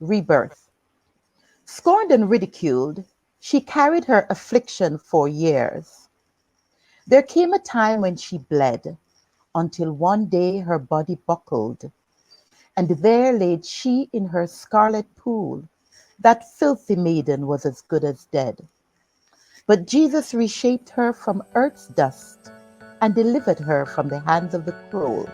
rebirth. Scorned and ridiculed, she carried her affliction for years. There came a time when she bled, until one day her body buckled, and there laid she in her scarlet pool. That filthy maiden was as good as dead. But Jesus reshaped her from earth's dust and delivered her from the hands of the cruel.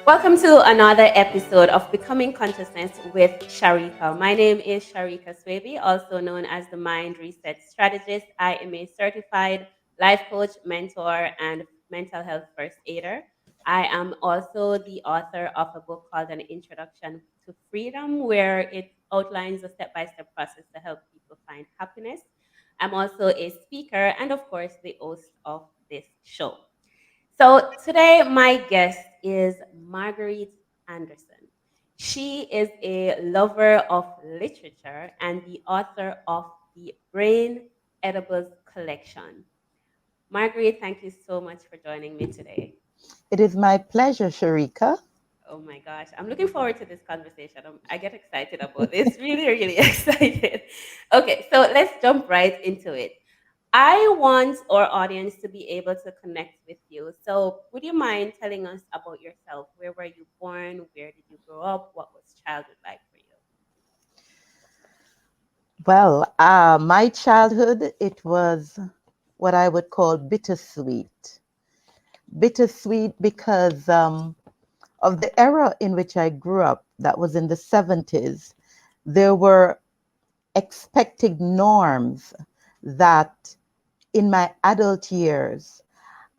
Welcome to another episode of Becoming Consciousness with Sharika. My name is Sharika Swaby, also known as the Mind Reset Strategist. I am a certified life coach, mentor, and mental health first aider. I am also the author of a book called An Introduction to Freedom, where it outlines a step by step process to help people find happiness. I'm also a speaker and, of course, the host of this show. So today, my guest is Marguerite Anderson. She is a lover of literature and the author of the Brain Edibles collection. Marguerite, thank you so much for joining me today. It is my pleasure, Sharika. Oh my gosh, I'm looking forward to this conversation. I get excited about this, really, really excited. Okay, so let's jump right into it. I want our audience to be able to connect with you. So, would you mind telling us about yourself? Where were you born? Where did you grow up? What was childhood like for you? Well, my childhood, it was what I would call bittersweet. Bittersweet because of the era in which I grew up, that was in the 70s. There were expected norms that in my adult years,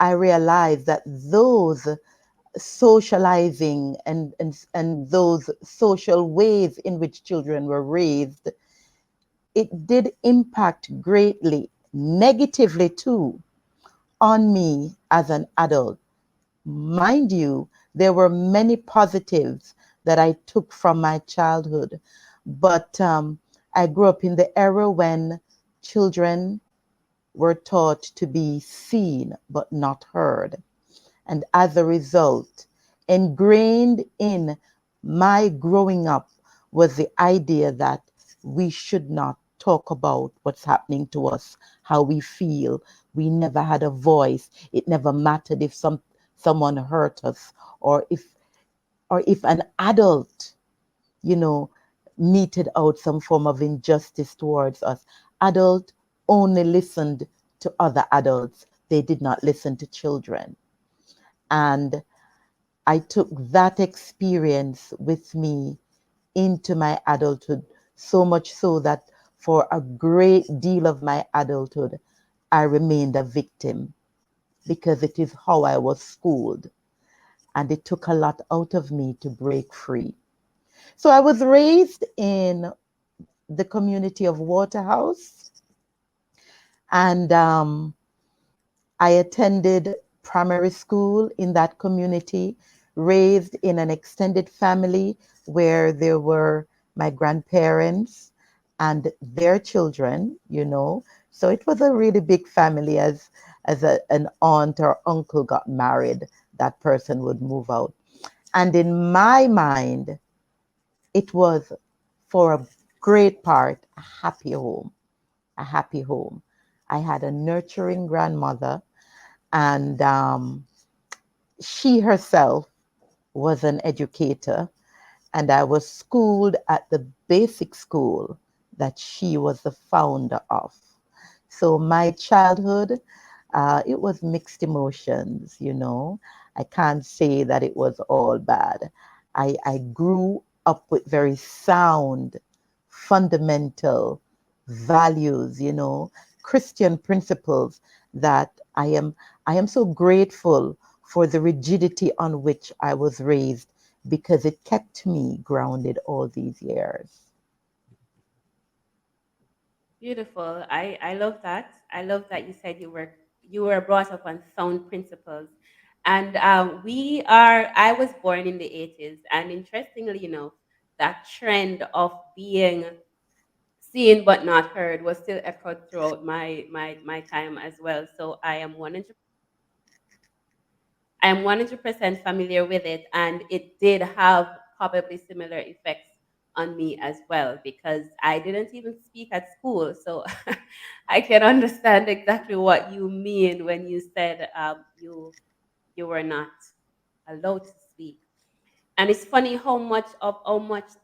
I realized that those socializing and those social ways in which children were raised, it did impact greatly, negatively too, on me as an adult. Mind you, there were many positives that I took from my childhood, but I grew up in the era when children were taught to be seen but not heard. And as a result, ingrained in my growing up was the idea that we should not talk about what's happening to us, how we feel. We never had a voice. It never mattered if someone hurt us or if an adult, you know, meted out some form of injustice towards us. Adult only listened to other adults. They did not listen to children. And I took that experience with me into my adulthood, so much so that for a great deal of my adulthood, I remained a victim because it is how I was schooled. And it took a lot out of me to break free. So I was raised in the community of Waterhouse, and I attended primary school in that community, raised in an extended family where there were my grandparents and their children, you know. So it was a really big family. An aunt or uncle got married, that person would move out. And in my mind, it was for a great part a happy home, a happy home. I had a nurturing grandmother, and she herself was an educator, and I was schooled at the basic school that she was the founder of. So my childhood, it was mixed emotions, you know. I can't say that it was all bad. I grew up with very sound, fundamental values, you know, Christian principles that I am so grateful for the rigidity on which I was raised because it kept me grounded all these years. Beautiful. I love that. I love that you said you were brought up on sound principles. And I was born in the 80s. And interestingly enough, that trend of being seen but not heard was still echoed throughout my time as well. So I am 100% familiar with it, and it did have probably similar effects on me as well because I didn't even speak at school. So I can understand exactly what you mean when you said you were not allowed to speak. And it's funny how much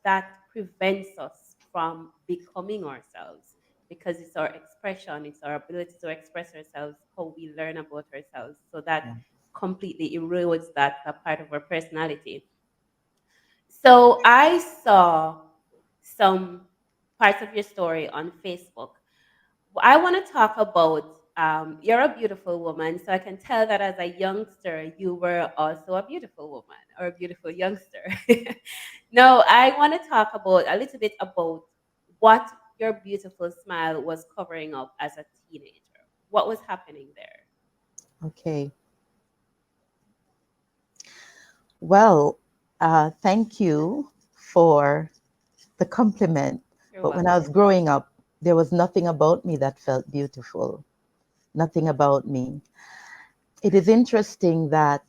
that prevents us from becoming ourselves because it's our expression, it's our ability to express ourselves, how we learn about ourselves. So that Yeah. completely erodes that part of our personality. So I saw some parts of your story on Facebook. I want to talk about you're a beautiful woman, so I can tell that as a youngster, you were also a beautiful woman or a beautiful youngster. No, I want to talk about a little bit about what your beautiful smile was covering up as a teenager. What was happening there? Okay. Well, thank you for the compliment. You're But when I was welcome. growing up, there was nothing about me that felt beautiful. Nothing about me. It is interesting that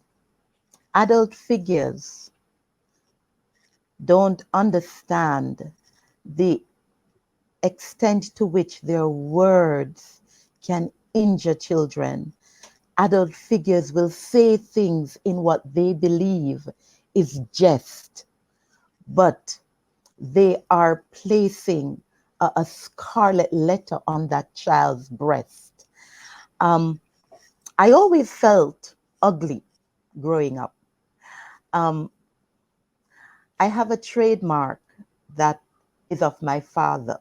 adult figures don't understand the extent to which their words can injure children. Adult figures will say things in what they believe is jest, but they are placing a scarlet letter on that child's breast. Um, I always felt ugly growing up. Um, I have a trademark that is of my father.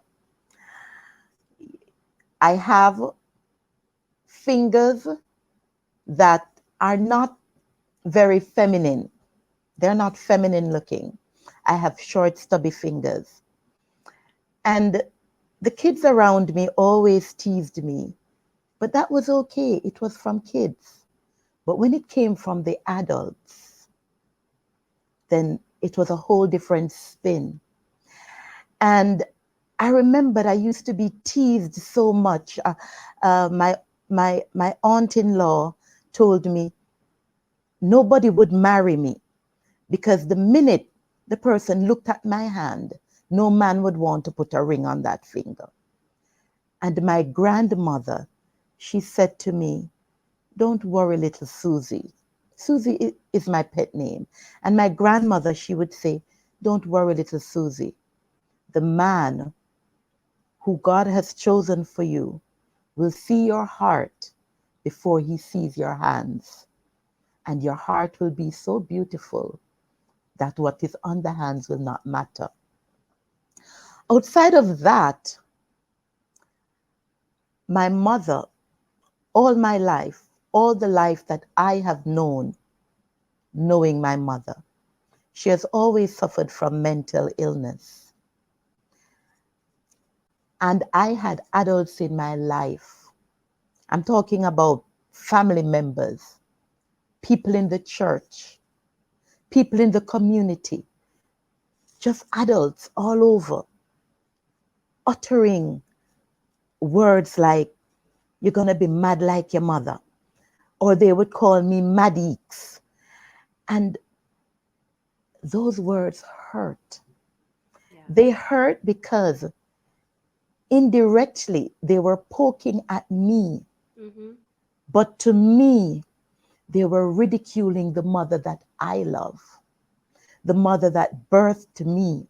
I have fingers that are not very feminine. They're not feminine looking. I have short, stubby fingers. And the kids around me always teased me, but that was okay. It was from kids. But when it came from the adults, then it was a whole different spin. And I remembered I used to be teased so much. My aunt-in-law told me nobody would marry me because the minute the person looked at my hand, no man would want to put a ring on that finger. And my grandmother, she said to me, "Don't worry, little Susie." Susie is my pet name. And my grandmother, she would say, "Don't worry, little Susie. The man who God has chosen for you will see your heart before he sees your hands. And your heart will be so beautiful that what is on the hands will not matter." Outside of that, my mother, all my life, all the life that I have known, knowing my mother, she has always suffered from mental illness. And I had adults in my life. I'm talking about family members, people in the church, people in the community, just adults all over, uttering words like, "You're going to be mad like your mother." Or they would call me Madix. And those words hurt. Yeah. They hurt because indirectly they were poking at me. Mm-hmm. But to me, they were ridiculing the mother that I love, the mother that birthed me,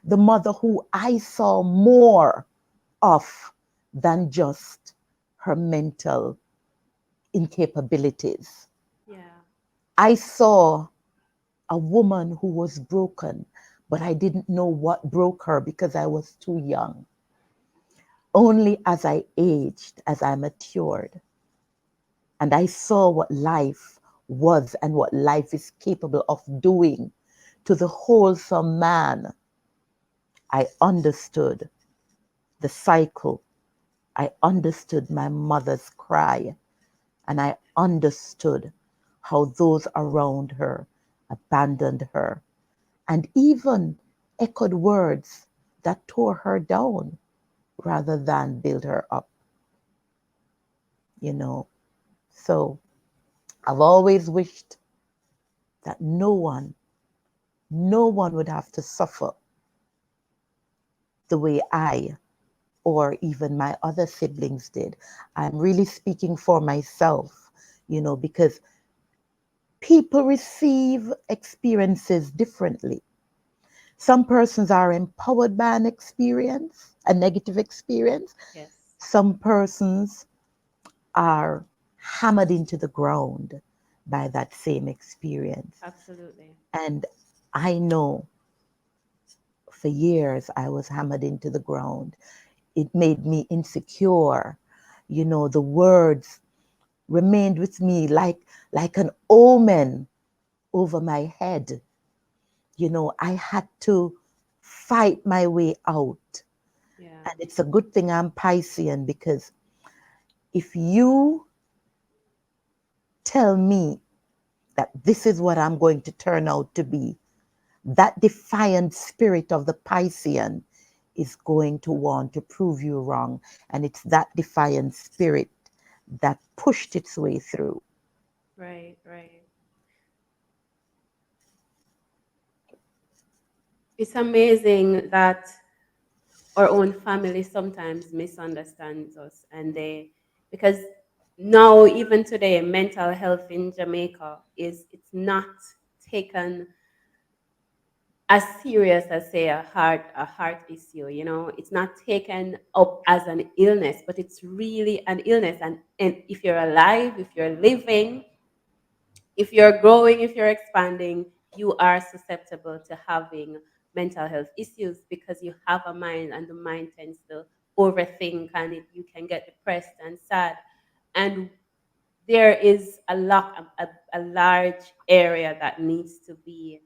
the mother who I saw more of than just her mental incapabilities. Yeah. I saw a woman who was broken, but I didn't know what broke her because I was too young. Only as I aged, as I matured, and I saw what life was and what life is capable of doing to the wholesome man, I understood the cycle. I understood my mother's cry, and I understood how those around her abandoned her and even echoed words that tore her down rather than build her up, you know. So I've always wished that no one would have to suffer the way I or even my other siblings did. I'm really speaking for myself, because people receive experiences differently. Some persons are empowered by an experience, a negative experience. Yes, Some persons are hammered into the ground by that same experience. absolutely. And I know for years I was hammered into the ground. It made me insecure. The words remained with me like an omen over my head. I had to fight my way out. Yeah, And it's a good thing I'm Piscean, because if you tell me that this is what I'm going to turn out to be, that defiant spirit of the Piscean is going to want to prove you wrong. And it's that defiant spirit that pushed its way through. right, right. It's amazing that our own family sometimes misunderstands us, and because now, even today, mental health in Jamaica is it's not taken as serious as, say, a heart issue. It's not taken up as an illness, but it's really an illness. And if you're alive, if you're living, if you're growing, if you're expanding, you are susceptible to having mental health issues, because you have a mind, and the mind tends to overthink, and you can get depressed and sad. And there is a large area that needs to be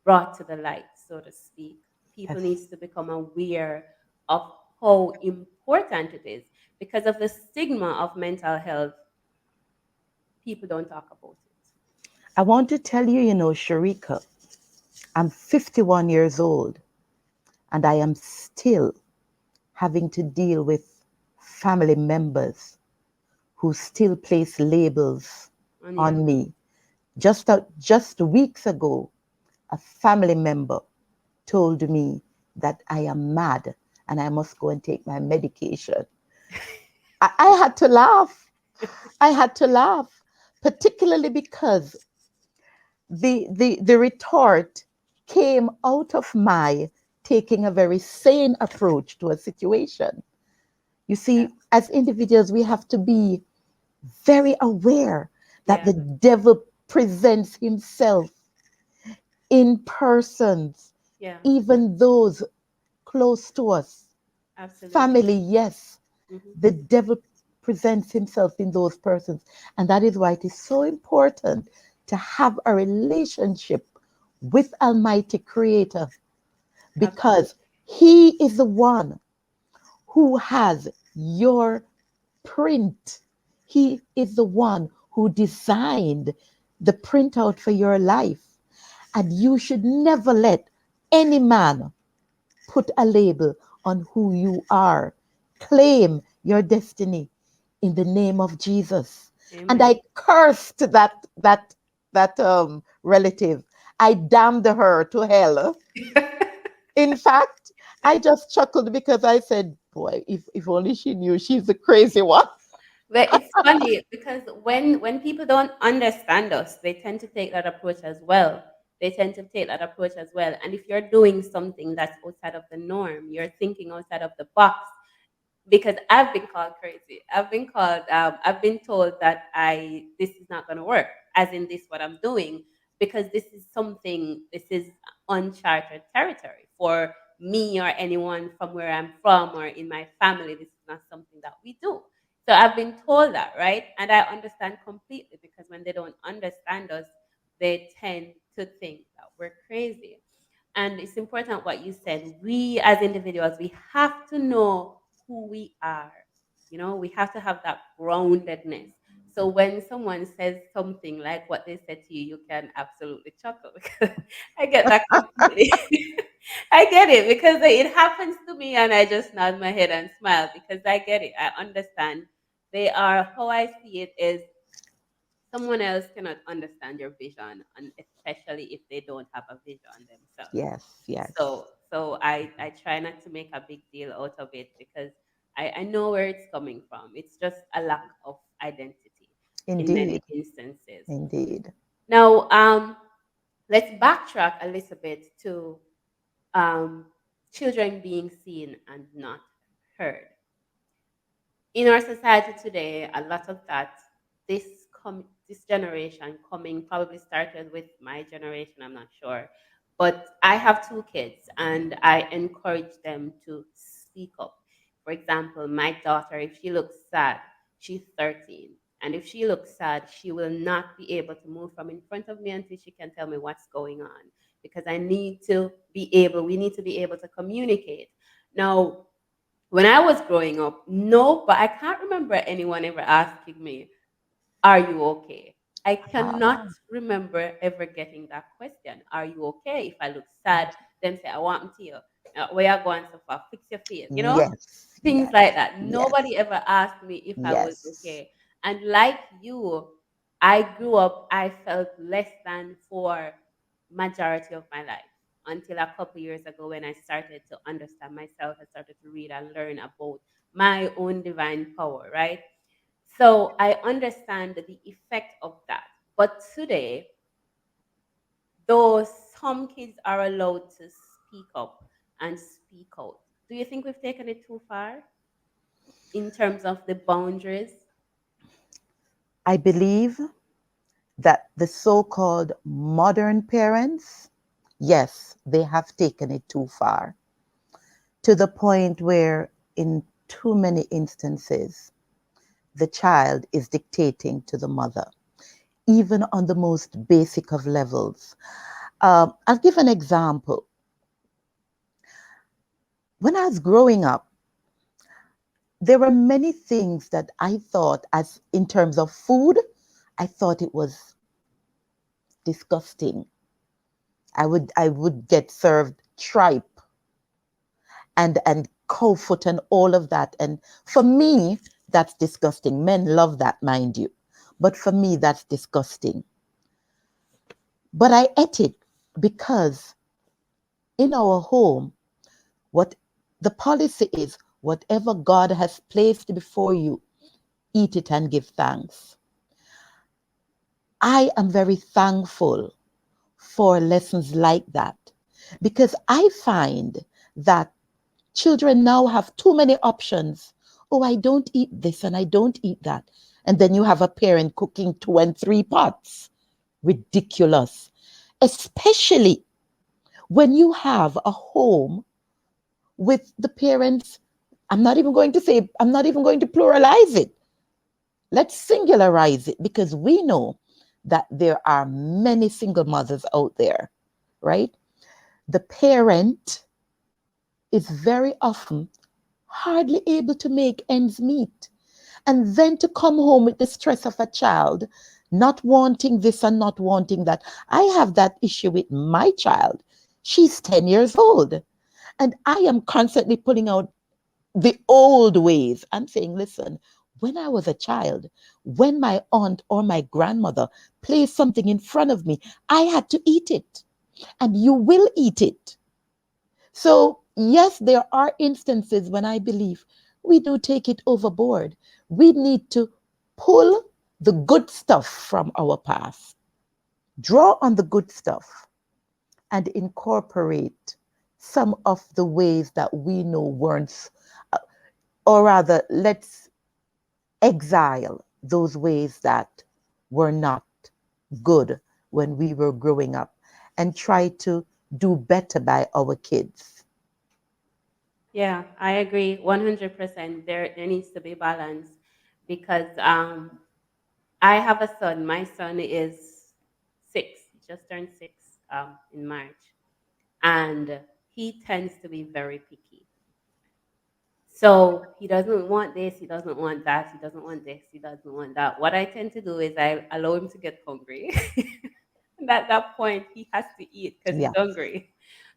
brought to the light, so to speak. People Yes. needs to become aware of how important it is. Because of the stigma of mental health, people don't talk about it. I want to tell you, Sharika, I'm 51 years old and I am still having to deal with family members who still place labels And yeah, on me. Just weeks ago, a family member told me that I am mad and I must go and take my medication. I had to laugh. I had to laugh, particularly because the retort came out of my taking a very sane approach to a situation. You yeah, see, as individuals, we have to be very aware that yeah, the devil presents himself in persons, yeah, even those close to us. absolutely. Family, yes, Hmm. the devil presents himself in those persons. And that is why it is so important to have a relationship with Almighty Creator, because Absolutely. He is the one who has your print. He is the one who designed the printout for your life. And you should never let any man put a label on who you are. Claim your destiny in the name of Jesus. And Amen. I cursed that relative. I damned her to hell. In fact, I just chuckled because I said, boy, if only she knew she's the crazy one. Well, it's funny because when people don't understand us, they tend to take that approach as well. They tend to take that approach as well. And if you're doing something that's outside of the norm, you're thinking outside of the box, because I've been called crazy. I've been told that this is not going to work, as in this what I'm doing, because this is uncharted territory for me or anyone from where I'm from or in my family. This is not something that we do. So I've been told that, right? And I understand completely, because when they don't understand us, they tend to think that we're crazy. And it's important what you said. We as individuals, we have to know who we are. We have to have that groundedness. So when someone says something like what they said to you, you can absolutely chuckle because I get that completely. I get it because it happens to me and I just nod my head and smile because I get it. I understand. They are, how I see it is, someone else cannot understand your vision, and especially if they don't have a vision themselves. Yes, yes. So I try not to make a big deal out of it because I know where it's coming from. It's just a lack of identity in many Indeed, instances. indeed. Now, let's backtrack a little bit to um, children being seen and not heard. In our society today, a lot of that, this generation coming probably started with my generation, I'm not sure. But I have two kids and I encourage them to speak up. For example, my daughter, if she looks sad, she's 13. And if she looks sad, she will not be able to move from in front of me until she can tell me what's going on. Because we need to be able to communicate. Now, when I was growing up, no, but I can't remember anyone ever asking me, "Are you okay?" I cannot Ah, remember ever getting that question. Are you okay? If I look sad, them say, "I want to you. Where you going so far? Fix your face." yes, Things like yes, that. yes, Nobody ever asked me if I was yes. okay. And like you, I grew up, I felt less than for majority of my life until a couple years ago when I started to understand myself. I started to read and learn about my own divine power, right? So I understand the effect of that. But today, though some kids are allowed to speak up and speak out, do you think we've taken it too far in terms of the boundaries? I believe that the so called modern parents, yes, they have taken it too far to the point where, in too many instances, the child is dictating to the mother, even on the most basic of levels. I'll give an example. When I was growing up, there were many things that I thought, as in terms of food, I thought it was disgusting. I would get served tripe and cow foot and all of that. And for me, that's disgusting. Men love that, mind you. But for me, that's disgusting. But I ate it because in our home, what the policy is, whatever God has placed before you, eat it and give thanks. I am very thankful for lessons like that because I find that children now have too many options. Oh, I don't eat this and I don't eat that. And then you have a parent cooking 2 and 3 pots. Ridiculous. Especially when you have a home with the parents. I'm not even going to pluralize it. Let's singularize it because we know that there are many single mothers out there, right? The parent is very often hardly able to make ends meet. And then to come home with the stress of a child, not wanting this and not wanting that. I have that issue with my child. She's 10 years old. And I am constantly pulling out the old ways. I'm saying, listen, when I was a child, when my aunt or my grandmother placed something in front of me, I had to eat it. And you will eat it. So, yes, there are instances when I believe we do take it overboard. We need to pull the good stuff from our past, draw on the good stuff, and incorporate some of the ways that we know weren't, or rather, let's exile those ways that were not good when we were growing up and try to do better by our kids. Yeah, I agree 100%. There needs to be balance because I have a son. My son is 6. He just turned 6 in March, and he tends to be very picky. So he doesn't want this, he doesn't want that, he doesn't want this, he doesn't want that. What I tend to do is I allow him to get hungry. And at that point, he has to eat because he's Yeah. hungry.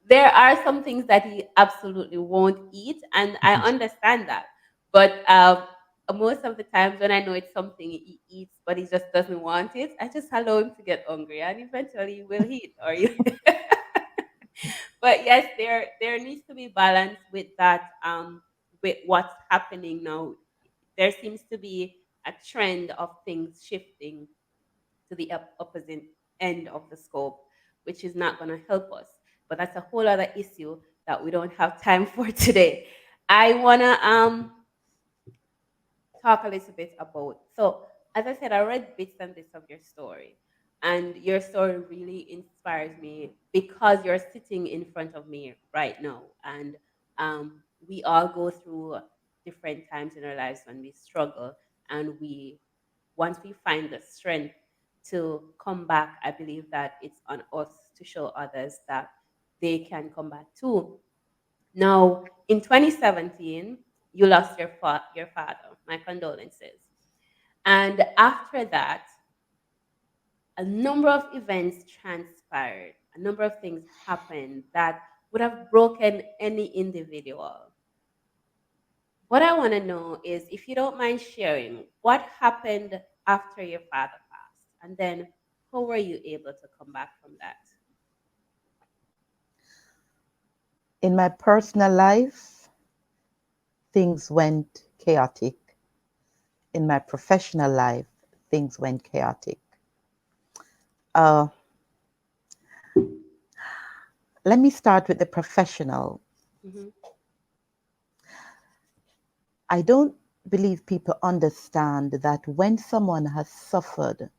there are some things that he absolutely won't eat, and I understand that. But most of the times when I know it's something he eats, but he just doesn't want it, I just allow him to get hungry, and eventually he will eat. Or you. But yes, there needs to be balance with that. With what's happening now, there seems to be a trend of things shifting to the opposite end of the scope, which is not going to help us. But that's a whole other issue that we don't have time for today. I want to talk a little bit about. So, as I said, I read bits and bits of your story, and your story really inspires me because you're sitting in front of me right now, and we all go through different times in our lives when we struggle, and we once we find the strength to come back, I believe that it's on us to show others that they can come back too. Now, in 2017, you lost your father. My condolences. And after that, a number of events transpired. A number of things happened that would have broken any individual. What I want to know is, if you don't mind sharing, what happened after your father passed? And then how were you able to come back from that? In my personal life, things went chaotic. In my professional life, things went chaotic. Uh, Let me start with the professional. Mm-hmm. I don't believe people understand that when someone has suffered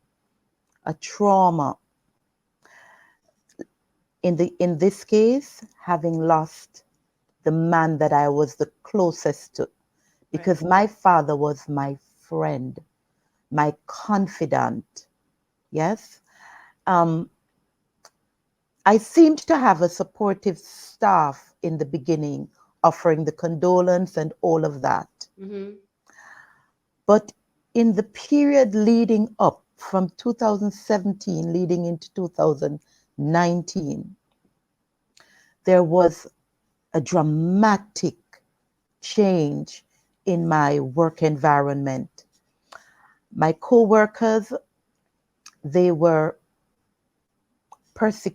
a trauma, in this case, having lost the man that I was the closest to, Right. because my father was my friend, my confidant. Yes. Um, I seemed to have a supportive staff in the beginning, offering the condolence and all of that. Mm-hmm. But in the period leading up from 2017 leading into 2019, there was a dramatic change in my work environment. My co-workers, they were perse-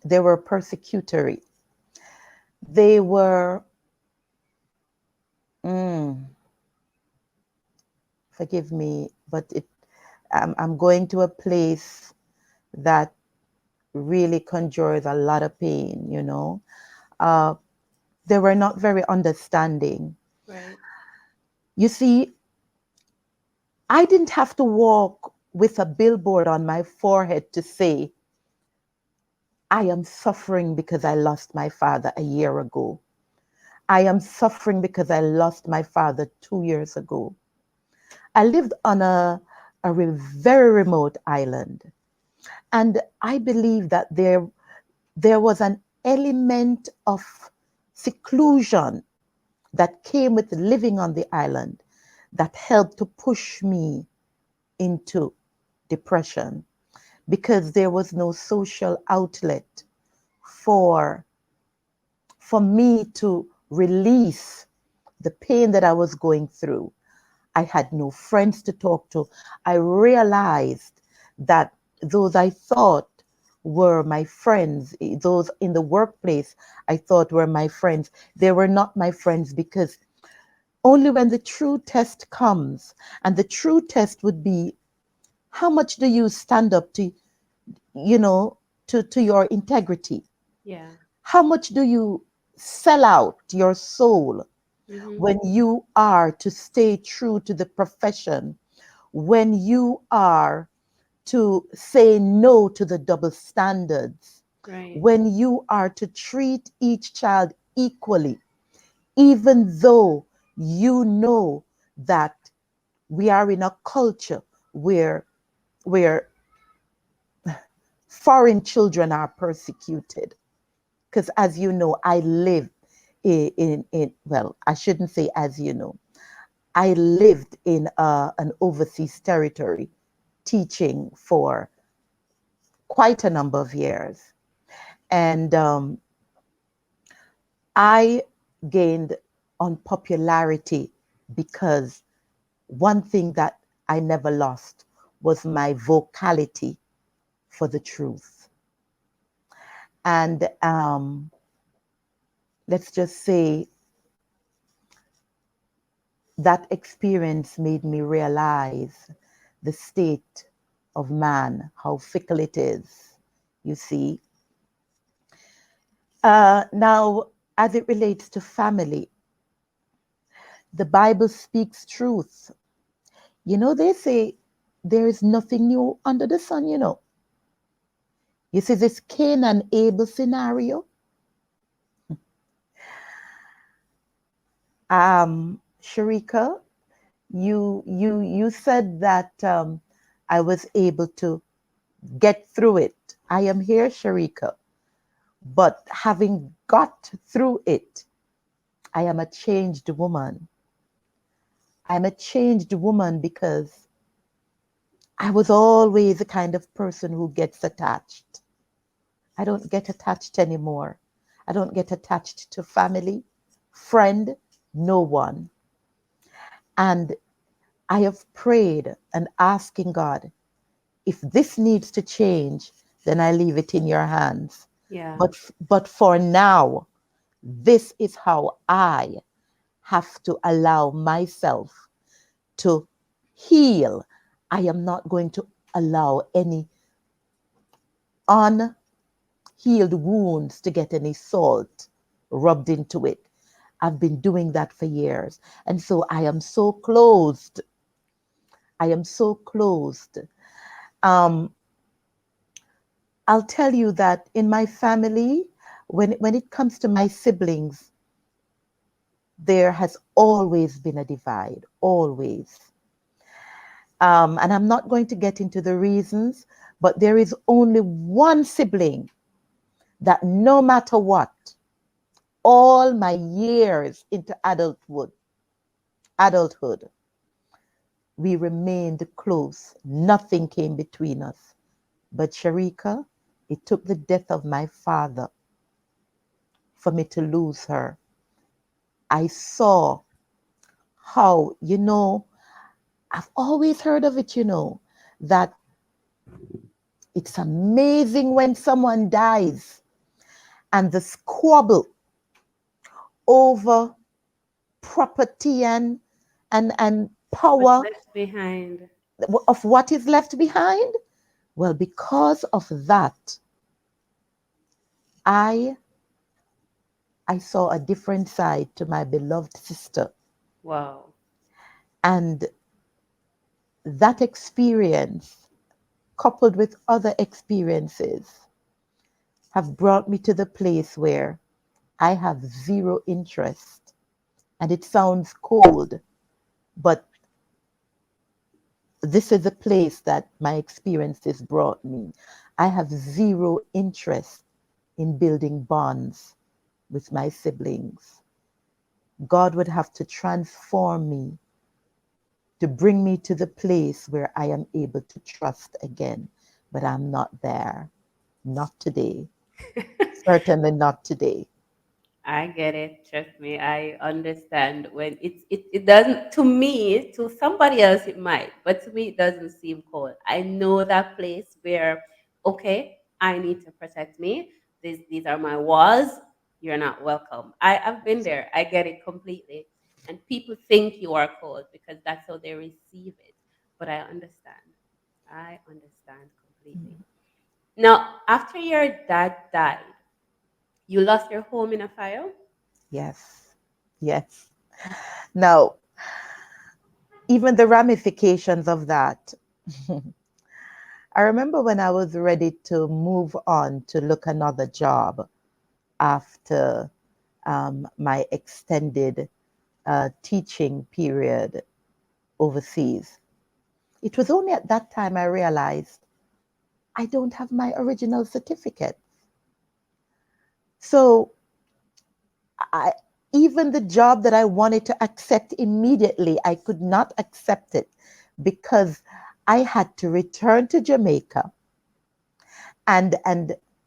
they were persecutory. They were, mm, forgive me, but I'm going to a place that really conjures a lot of pain, you know. Uh, they were not very understanding. Right. You see, I didn't have to walk with a billboard on my forehead to say, I am suffering because I lost my father a year ago. I am suffering because I lost my father 2 years ago. I lived on a very remote island. And I believe that there was an element of seclusion that came with living on the island that helped to push me into depression because there was no social outlet for for me to release the pain that I was going through. I had no friends to talk to. I realized that those I thought were my friends, those in the workplace I thought were my friends, they were not my friends because only when the true test comes, and the true test would be how much do you stand up to, you know, to your integrity? Yeah. How much do you sell out your soul Mm-hmm. when you are to stay true to the profession, when you are to say no to the double standards, Right. when you are to treat each child equally, even though you know that we are in a culture where foreign children are persecuted. Because as you know, I live in well, I shouldn't say as you know, I lived in an overseas territory teaching for quite a number of years. And I gained on popularity because one thing that I never lost was my vocality for the truth. And let's just say that experience made me realize the state of man, how fickle it is, you see. Now, as it relates to family, the Bible speaks truth. You know, they say there is nothing new under the sun, you know. You see, this Cain and Abel scenario. Sharika, you said that I was able to get through it. I am here, Sharika, but having got through it, I am a changed woman. I'm a changed woman because I was always the kind of person who gets attached. I don't get attached anymore. I don't get attached to family, friend, no one. And I have prayed and asking God, if this needs to change, then I leave it in your hands. Yeah. But for now, this is how I have to allow myself to heal. I am not going to allow any unhealed wounds to get any salt rubbed into it. I've been doing that for years. And so I am so closed. I am so closed. Um, I'll tell you that in my family, when it comes to my siblings, there has always been a divide, always. And I'm not going to get into the reasons, but there is only one sibling that no matter what, all my years into adulthood, we remained close. Nothing came between us. But Sharika, it took the death of my father for me to lose her. I saw how, I've always heard of it, that it's amazing when someone dies and the squabble over property and What's power left behind? of what is left behind. Well, because of that, I I saw a different side to my beloved sister. Wow. And that experience, coupled with other experiences, have brought me to the place where I have zero interest. And it sounds cold, but this is a place that my experiences brought me. I have zero interest in building bonds with my siblings. God would have to transform me to bring me to the place where I am able to trust again. But I'm not there. Not today. Certainly not today. I get it. Trust me, I understand. When it doesn't, to me, to somebody else it might, but to me it doesn't seem cold. I know that place where, okay, I need to protect me. These are my walls. You're not welcome. I've been there. I get it completely. And people think you are cold because that's how they receive it. But I understand. I understand completely. Now, after your dad died, you lost your home in a fire? Yes. Yes. Now, even the ramifications of that. I remember when I was ready to move on to look another job after my extended teaching period overseas. It was only at that time I realized I don't have my original certificate. So I, even the job that I wanted to accept immediately, I could not accept it because I had to return to Jamaica and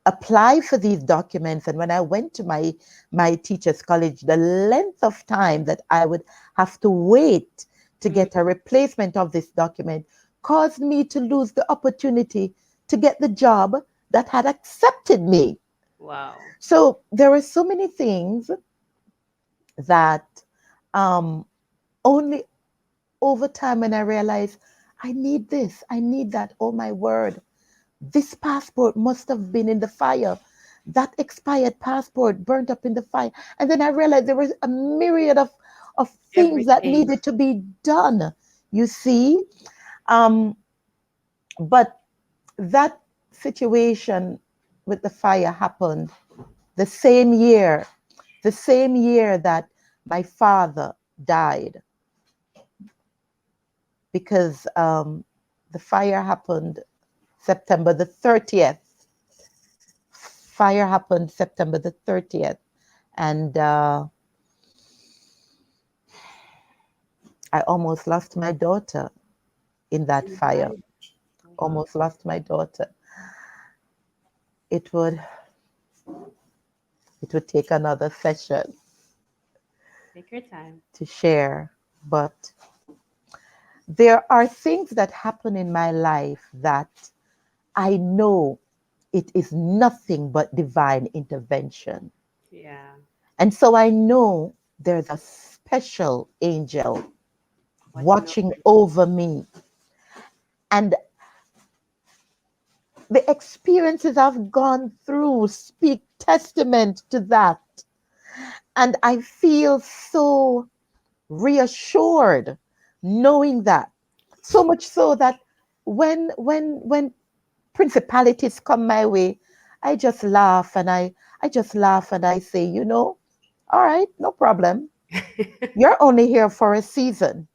apply for these documents. And when I went to my teachers college, the length of time that I would have to wait to Mm, get a replacement of this document caused me to lose the opportunity to get the job that had accepted me. wow. So there were so many things that um, only over time when I realized I need this, I need that. Oh my word, this passport must have been in the fire. That expired passport burnt up in the fire. And then I realized there was a myriad of things that Everything. needed to be done. You see? Um, but that situation with the fire happened the same year, the same year that my father died, because the fire happened September the 30th. Fire happened September the 30th. And I almost lost my daughter in that In fire. fire. Oh, wow. Almost lost my daughter. It would it would take another session Take your time. to share, but there are things that happen in my life that I know it is nothing but divine intervention. Yeah. And so I know there's a special angel Watching watching over. over me. And the experiences I've gone through speak testament to that. And I feel so reassured knowing that. So much so that when principalities come my way, I just laugh and I just laugh and I say, all right, no problem. You're only here for a season,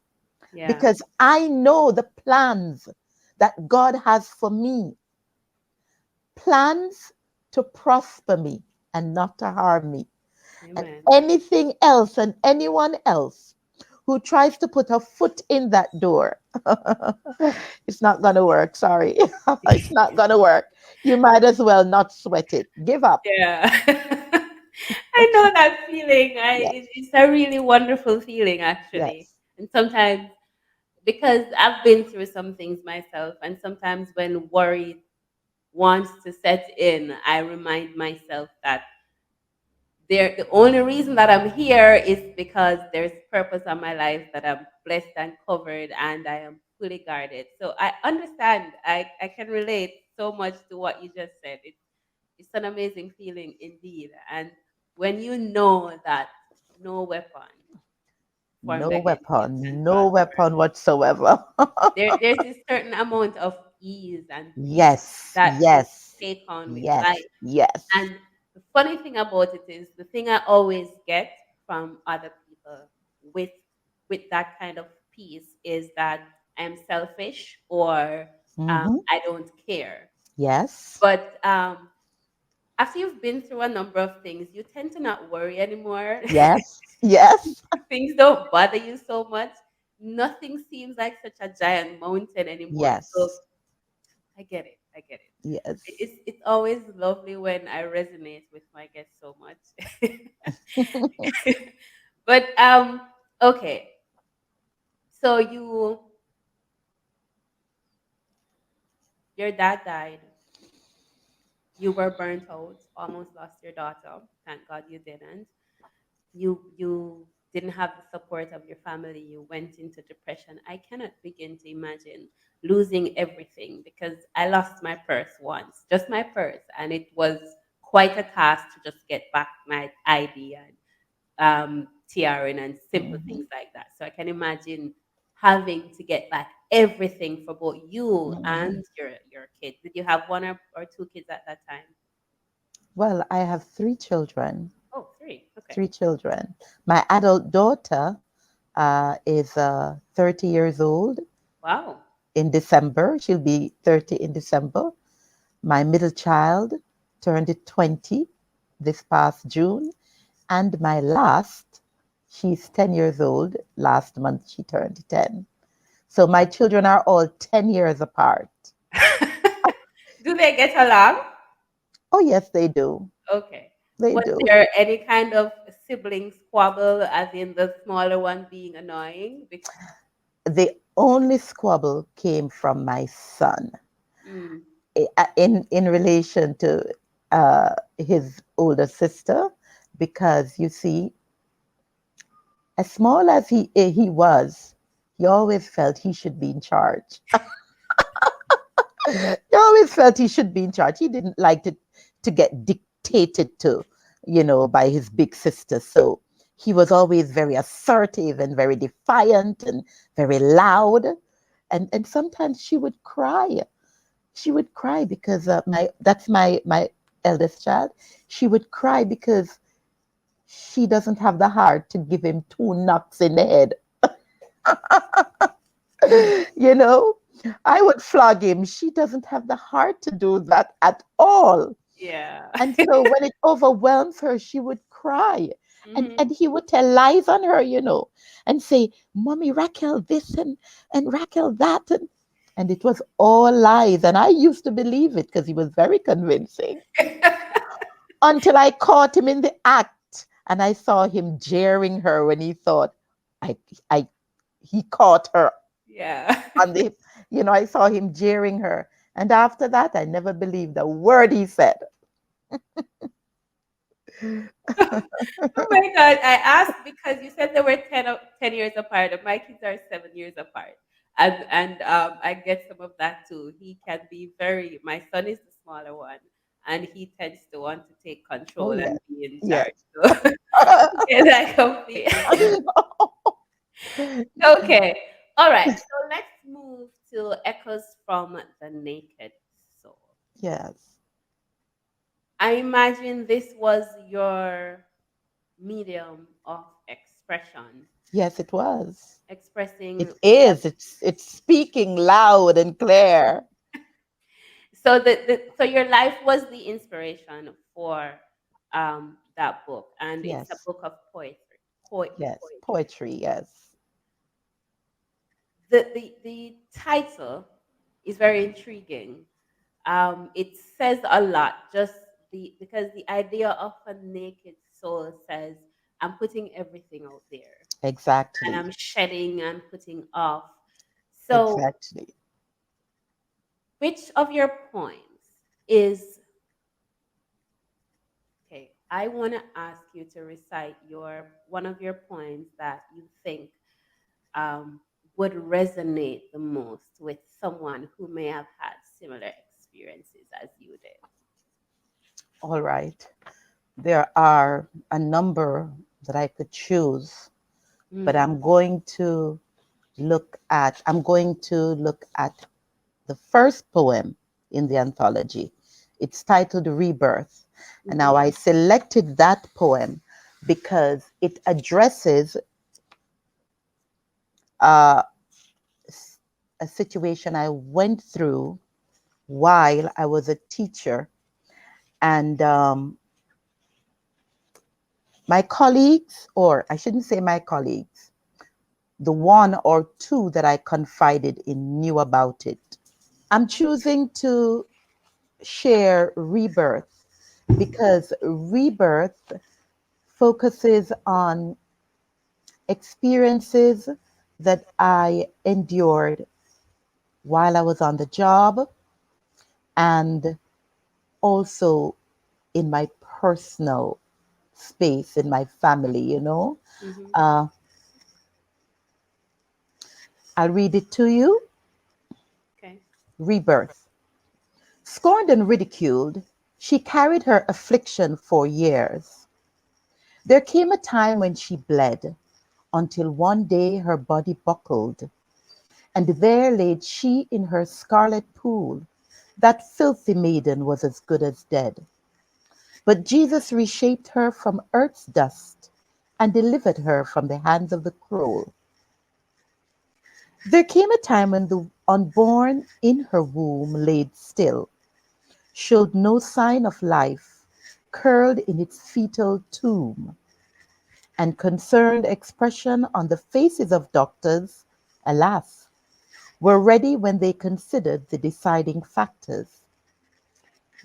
Yeah. because I know the plans that God has for me, plans to prosper me and not to harm me. And Amen. anything else and anyone else who tries to put a foot in that door, it's not going to work. Sorry. It's not going to work. You might as well not sweat it. Give up. Yeah. I know that feeling. Yes. It's a really wonderful feeling, actually. Yes. And sometimes, because I've been through some things myself, and sometimes when worry wants to set in, I remind myself that the only reason that I'm here is because there's purpose on my life, that I'm blessed and covered and I am fully guarded. So I understand. I can relate so much to what you just said. It's an amazing feeling indeed. And when you know that no weapon formed against you can No prosper, weapon whatsoever. there's this certain amount of ease and peace Yes. that you Yes. take on with Yes. life. Yes. And the funny thing about it is, the thing I always get from other people with that kind of peace is that I'm selfish, or Hmm. I don't care. Yes. But after you've been through a number of things, you tend to not worry anymore. Yes. Yes. Things don't bother you so much. Nothing seems like such a giant mountain anymore. So Yes. I get it. I get it. Yes. It's always lovely when I resonate with my guests so much. But okay. So your dad died. You were burnt out, almost lost your daughter. Thank God you didn't. You didn't have the support of your family. You went into depression. I cannot begin to imagine losing everything, because I lost my purse once, just my purse, and it was quite a task to just get back my ID and TRN and simple Hmm. things like that. So I can imagine having to get back everything for both you Hmm. and your kid. Did you have one or two kids at that time? Well, I have three children. Oh, three. Okay. Three children. My adult daughter is 30 years old Wow. in December. She'll be 30 in December. My middle child turned 20 this past June. And my last, she's 10 years old. Last month, she turned 10. So my children are all 10 years apart. Do they get along? Oh, yes, they do. Okay. They Was do. there any kind of sibling squabble, as in the smaller one being annoying? The only squabble came from my son Mm, in relation to his older sister, because you see, as small as he was, he always felt he should be in charge. He always felt he should be in charge. He didn't like to get dictated to, by his big sister. So he was always very assertive and very defiant and very loud. And sometimes she would cry. She would cry because my eldest child. She would cry because she doesn't have the heart to give him two knocks in the head. you know, I would flog him. She doesn't have the heart to do that at all. yeah. And so when it overwhelms her, she would cry. Hmm. And he would tell lies on her, and say, Mommy, Raquel this and Raquel that. And it was all lies. And I used to believe it because he was very convincing until I caught him in the act and I saw him jeering her when he thought I, I he caught her Yeah. on the, I saw him jeering her. And after that, I never believed a word he said. Oh my God. I asked because you said they were 10 years apart, and my kids are 7 years apart. And I get some of that too. He can be very, my son is the smaller one, and he tends to want to take Oh, control and yes. be in Yes. charge. So, yeah, that complete. Okay. All right. So let's move to Echoes from the Naked Soul. Yes. I imagine this was your medium of expression, Yes, it was. expressing It what. is. It's speaking loud and clear. So so your life was the inspiration for that book, and it's a Yes. book of poetry. Yes. Poetry. Poetry. Yes. The title is very intriguing. It says a lot, just because the idea of a naked soul says, I'm putting everything out there and Exactly. I'm shedding and putting off. So, Exactly. which of your poems is okay? I want to ask you to recite your one of your poems that you think um, would resonate the most with someone who may have had similar experiences as you did. All right. There are a number that I could choose, but Mm-hmm. I'm going to look at the first poem in the anthology. It's titled Rebirth. And Mm-hmm. now I selected that poem because it addresses uh, a situation I went through while I was a teacher. And my colleagues, or I shouldn't say my colleagues, the one or two that I confided in knew about it. I'm choosing to share Rebirth because Rebirth focuses on experiences that I endured while I was on the job and also in my personal space, in my family. Mm-hmm. Uh, I'll read it to you. Okay. Rebirth. Scorned and ridiculed, she carried her affliction for years. There came a time when she bled, until one day her body buckled, and there laid she in her scarlet pool. That filthy maiden was as good as dead. But Jesus reshaped her from earth's dust and delivered her from the hands of the cruel. There came a time when the unborn in her womb laid still, showed no sign of life, curled in its fetal tomb, and concerned expression on the faces of doctors, alas, were ready when they considered the deciding factors.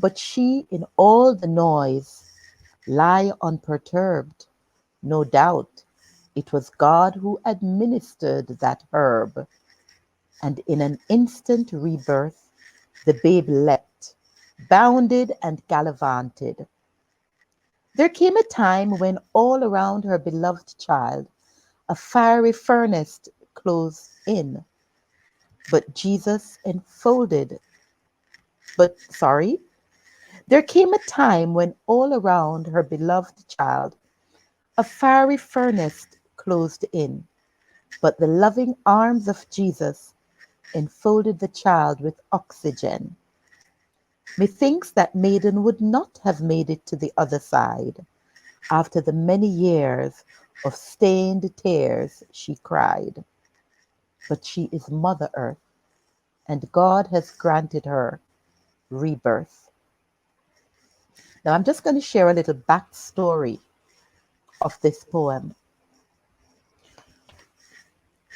But she, in all the noise, lie unperturbed. No doubt it was God who administered that herb, and in an instant rebirth the babe leapt, bounded and gallivanted. There came a time when all around her beloved child a fiery furnace closed in, but Jesus enfolded. But sorry, there came a time when all around her beloved child a fiery furnace closed in, but the loving arms of Jesus enfolded the child with oxygen. Methinks that maiden would not have made it to the other side after the many years of stained tears she cried. But she is Mother Earth, and God has granted her rebirth. Now I'm just going to share a little backstory of this poem.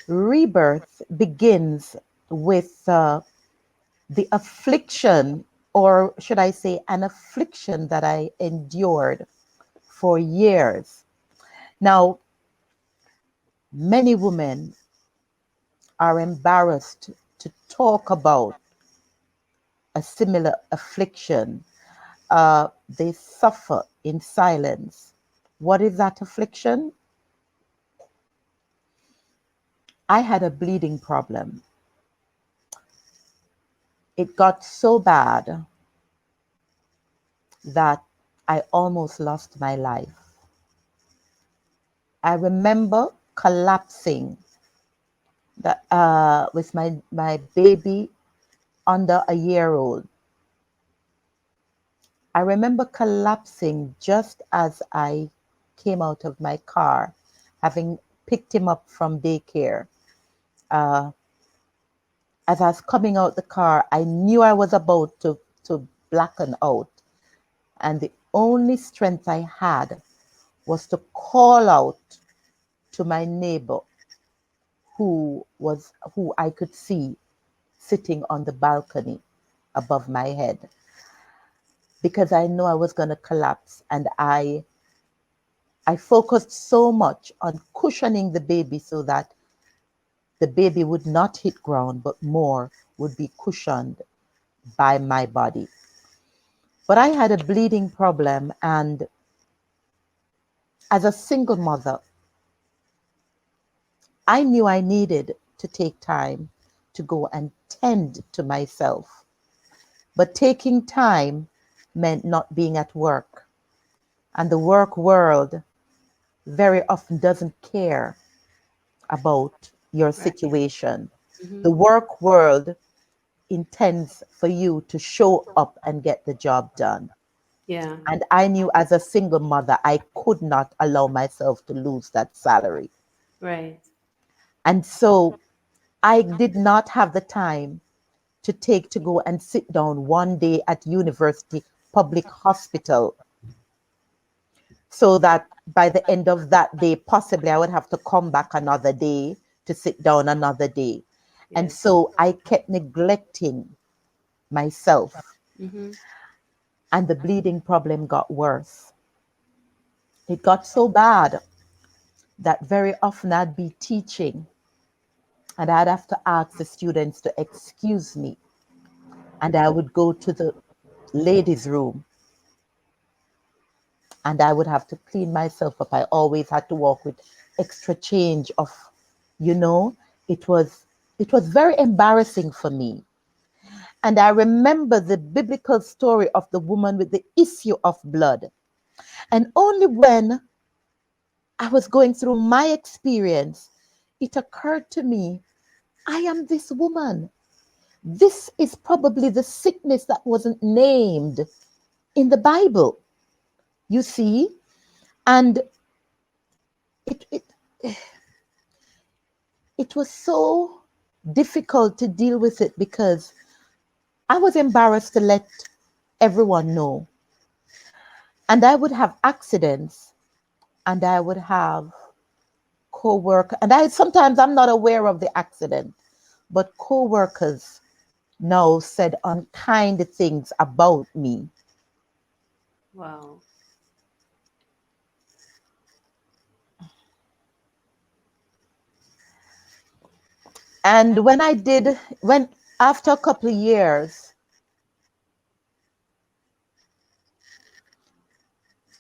Rebirth begins with the affliction, or should I say, an affliction that I endured for years. Now, many women are embarrassed to talk about a similar affliction. They suffer in silence. What is that affliction? I had a bleeding problem. It got so bad that I almost lost my life. I remember collapsing with my baby under a year old. I remember collapsing just as I came out of my car, having picked him up from daycare. Uh, as I was coming out the car, I knew I was about to blacken out. And the only strength I had was to call out to my neighbor who I could see sitting on the balcony above my head, because I know I was going to collapse, and I focused so much on cushioning the baby so that the baby would not hit ground but more would be cushioned by my body. But I had a bleeding problem, and as a single mother, I knew I needed to take time to go and tend to myself. But taking time meant not being at work. And the work world very often doesn't care about your Right. situation. Mm-hmm. The work world intends for you to show up and get the job done. Yeah. And I knew as a single mother, I could not allow myself to lose that salary. Right. And so I did not have the time to take to go and sit down one day at University Public Hospital, so that by the end of that day, possibly I would have to come back another day to sit down another day. And Yes. so I kept neglecting myself, Mm-hmm. and the bleeding problem got worse. It got so bad that very often I'd be teaching and I'd have to ask the students to excuse me, and I would go to the ladies' room and I would have to clean myself up. I always had to walk with extra change of, you know, it was it was very embarrassing for me. And I remember the biblical story of the woman with the issue of blood. And only when I was going through my experience, it occurred to me, I am this woman. This is probably the sickness that wasn't named in the Bible, you see? And it, it, it was so difficult to deal with it because I was embarrassed to let everyone know. And I would have accidents, and I would have co-work, and I sometimes I'm not aware of the accident, but co-workers now said unkind things about me. Wow. And when after a couple of years,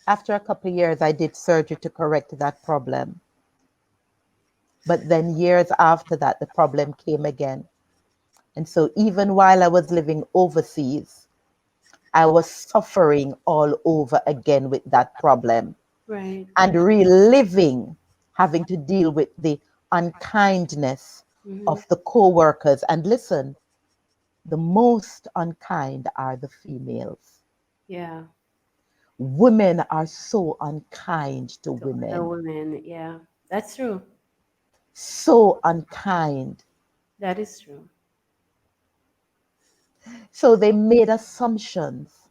I did surgery to correct that problem. But then years after that, the problem came again. And so even while I was living overseas, I was suffering all over again with that problem Right. and reliving having to deal with the unkindness Mm-hmm. of the co-workers. And listen, the most unkind are the females. Yeah. Women are so unkind to To other women, women. Yeah. That's true. so unkind. That is true. So they made assumptions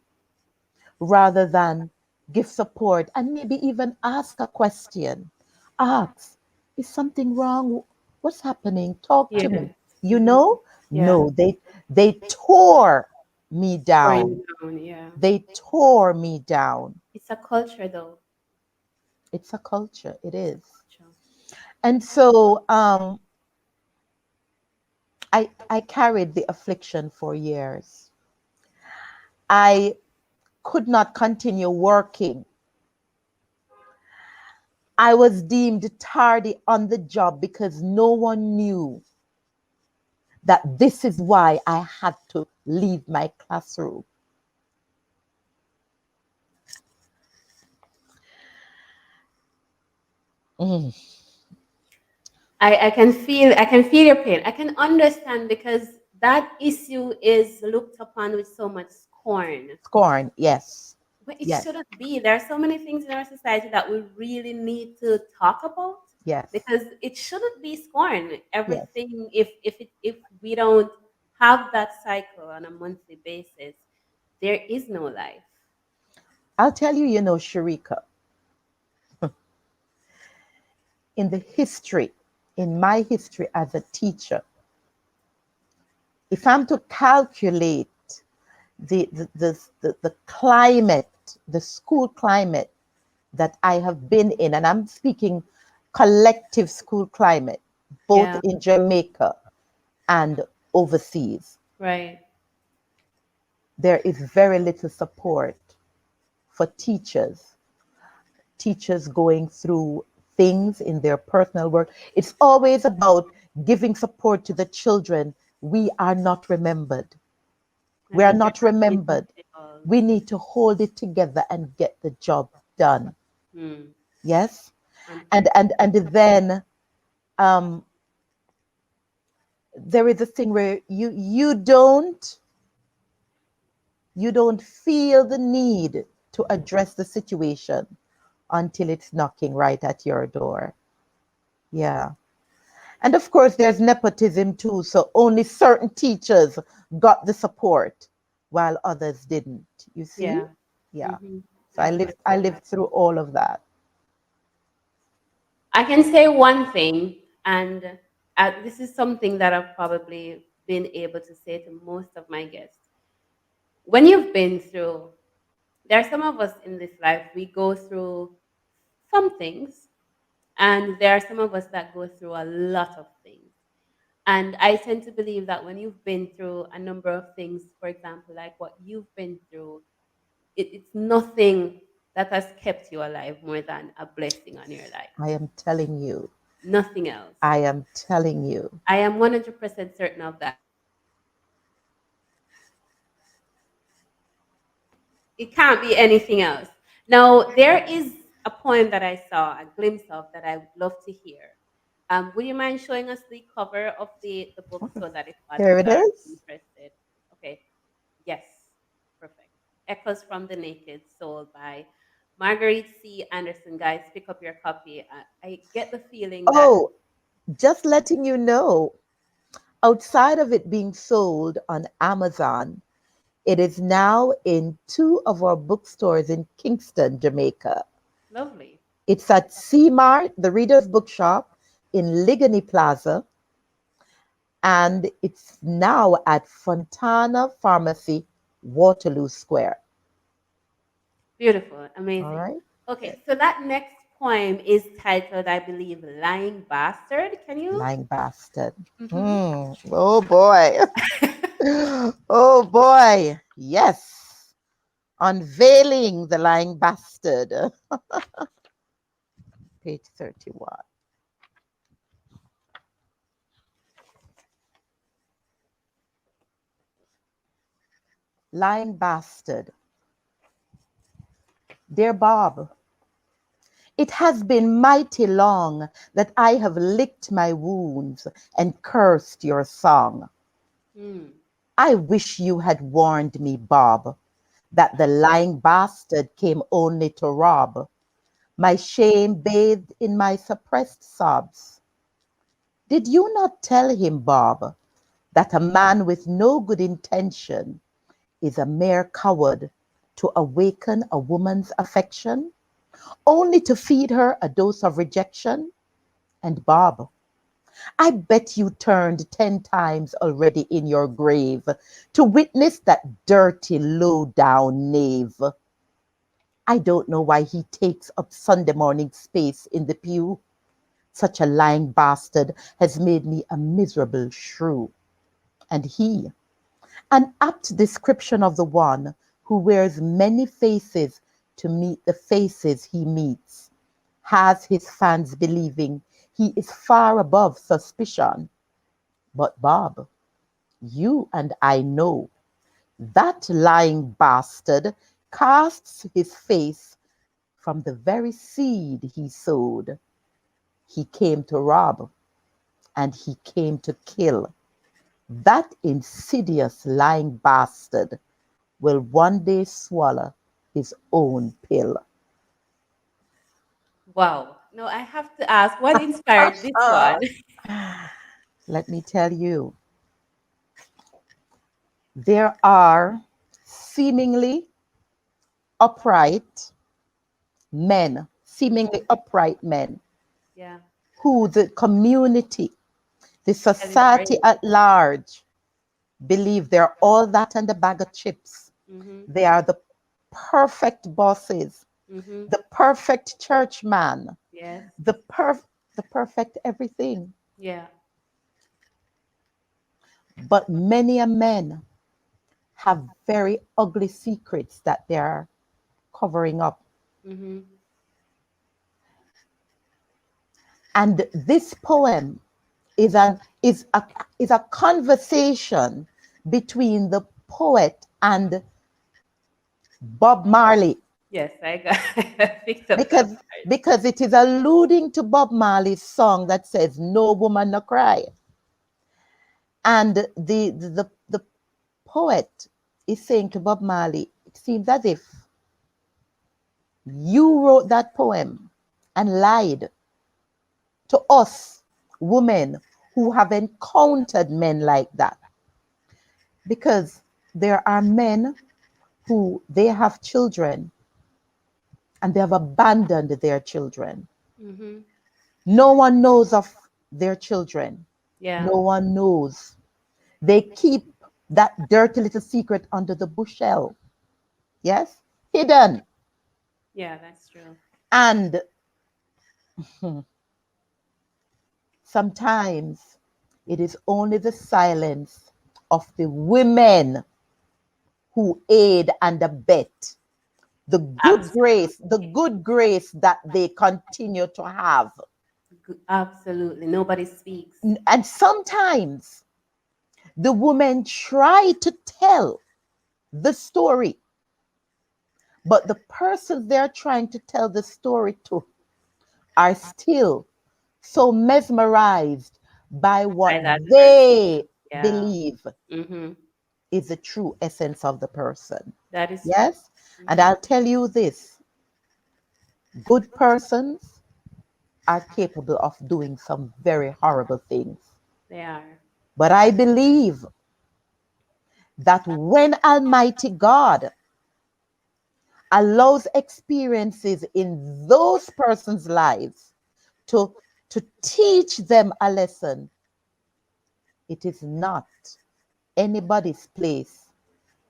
rather than give support and maybe even ask a question. Ask, is something wrong? What's happening? Talk to Yes. me. You Mm-hmm. know? Yeah. No, they tore me Pouring down. down. Yeah. They tore me down. It's a culture, though. It's a culture. It is. Culture. And so I carried the affliction for years. I could not continue working. I was deemed tardy on the job because no one knew that this is why I had to leave my classroom. Mm, I can feel your pain. I can understand because that issue is looked upon with so much scorn. scorn, yes, But it yes, shouldn't be. There are so many things in our society that we really need to talk about yes, because it shouldn't be scorn. yes. Everything, if we don't have that cycle on a monthly basis, there is no life. I'll tell you, Sharika, in the history, in my history as a teacher, if I'm to calculate the climate, the school climate that I have been in, and I'm speaking collective school climate, both Yeah, in Jamaica and overseas, right. there is very little support for teachers going through things in their personal work. It's always about giving support to the children. We are not remembered. I We are think you're not talking remembered. details. We need to hold it together and get the job done. Hmm. Yes? And And then um, there is a thing where you don't feel the need to address the situation until it's knocking right at your door. Yeah. And of course, there's nepotism too. So only certain teachers got the support while others didn't. You see? yeah. Yeah. Hmm. So I I see. lived I lived through all of that. I can say one thing, and this is something that I've probably been able to say to most of my guests. When you've been through, there are some of us in this life, we go through some things, and there are some of us that go through a lot of things. And I tend to believe that when you've been through a number of things, for example, like what you've been through, it's nothing that has kept you alive more than a blessing on your life. I am telling you. Nothing else. I am telling you. I am 100% certain of that. It can't be anything else. Now, there is a poem that I saw, a glimpse of, that I would love to hear. Would you mind showing us the cover of the book so that if Here others it are is. interested? Okay, yes, perfect. Echoes from the Naked Soul by Marguerite C. Anderson. Guys, pick up your copy. I get the feeling that, Oh, just letting you know, outside of it being sold on Amazon, it is now in two of our bookstores in Kingston, Jamaica. lovely. It's at C Mart, the Reader's Bookshop in Ligony Plaza, and it's now at Fontana Pharmacy, Waterloo Square. Beautiful. All Amazing. right. Okay, so that next poem is titled, I believe, Lying Bastard. Can you? Lying bastard. Mm-hmm. Oh boy. Oh boy. Yes. Unveiling the lying bastard. Page 31. Lying bastard. Dear Bob, it has been mighty long that I have licked my wounds and cursed your song. Mm. I wish you had warned me, Bob, that the lying bastard came only to rob. My shame bathed in my suppressed sobs. Did you not tell him, Bob, that a man with no good intention is a mere coward to awaken a woman's affection, only to feed her a dose of rejection? And Bob, I bet you turned 10 times already in your grave to witness that dirty, low down knave. I don't know why he takes up Sunday morning space in the pew. Such a lying bastard has made me a miserable shrew. And he, an apt description of the one who wears many faces to meet the faces he meets, has his fans believing he is far above suspicion. But Bob, you and I know that lying bastard casts his face from the very seed he sowed. He came to rob and he came to kill. That insidious lying bastard will one day swallow his own pill. Wow. No, I have to ask, what inspired this one? Let me tell you, there are seemingly upright Mhm. seemingly upright men Yeah, who the community, the society celebrate. at large believe they're all that and a bag of chips. Mm-hmm. They are the perfect bosses, Mm-hmm. the perfect churchman, Yes. the perf the perfect everything. Yeah. But many a men have very ugly secrets that they are covering up. Mm-hmm. And this poem is an is a conversation between the poet and Bob Marley, Yes, I got I picked up that because part. because it is alluding to Bob Marley's song that says no woman no cry. And the poet is saying to Bob Marley, it seems as if you wrote that poem and lied to us women who have encountered men like that, because there are men who they have children and they have abandoned their children. Mm-hmm. No one knows of their children. Yeah. No one knows. They keep that dirty little secret under the bushel. Yes? Hidden. Yeah, that's true. And sometimes it is only the silence of the women who aid and abet the Absolutely. good grace that they continue to have. Absolutely. Nobody speaks. And sometimes the women try to tell the story, but the persons they're trying to tell the story to are still so mesmerized by what By that person. they Yeah. believe Mm-hmm. is the true essence of the person. That is true. Yes? And Mm-hmm. I'll tell you this, good persons are capable of doing some very horrible things. They are. But I believe that when Almighty God allows experiences in those persons' lives to, to teach them a lesson, It is not anybody's place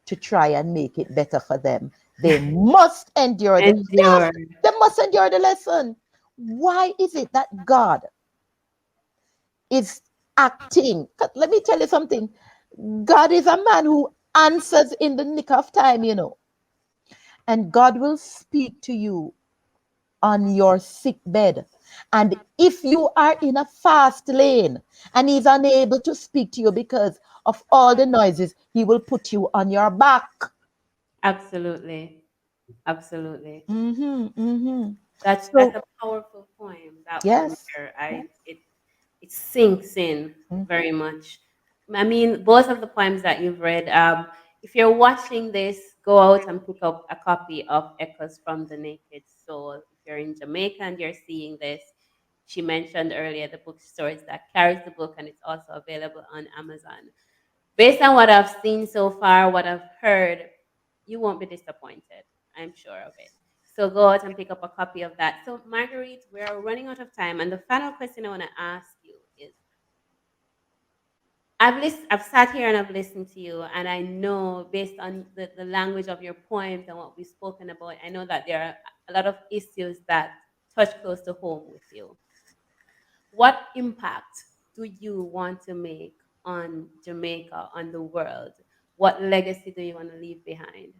to try and make it better for them. They must endure Endure. they must endure the lesson. Why is it that God is acting? 'Cause let me tell you something. God is a man who answers in the nick of time, you know. And God will speak to you on your sick bed. And if you are in a fast lane and he's unable to speak to you because of all the noises, he will put you on your back. Absolutely. Absolutely. Mm-hmm. That's So, a powerful poem. That one yes. there, Yes. it sinks in Mhm. very much. I mean, both of the poems that you've read. If you're watching this, go out and pick up a copy of Echoes from the Naked Soul. If you're in Jamaica and you're seeing this, she mentioned earlier the bookstores that carries the book, and it's also available on Amazon. Based on what I've seen so far, what I've heard, you won't be disappointed. I'm sure of it. So go out and pick up a copy of that. So, Marguerite, we are running out of time. And the final question I want to ask you is I've sat here and I've listened to you, and I know based on the language of your poems and what we've spoken about, I know that there are a lot of issues that touch close to home with you. What impact do you want to make on Jamaica, on the world? What legacy do you want to leave behind?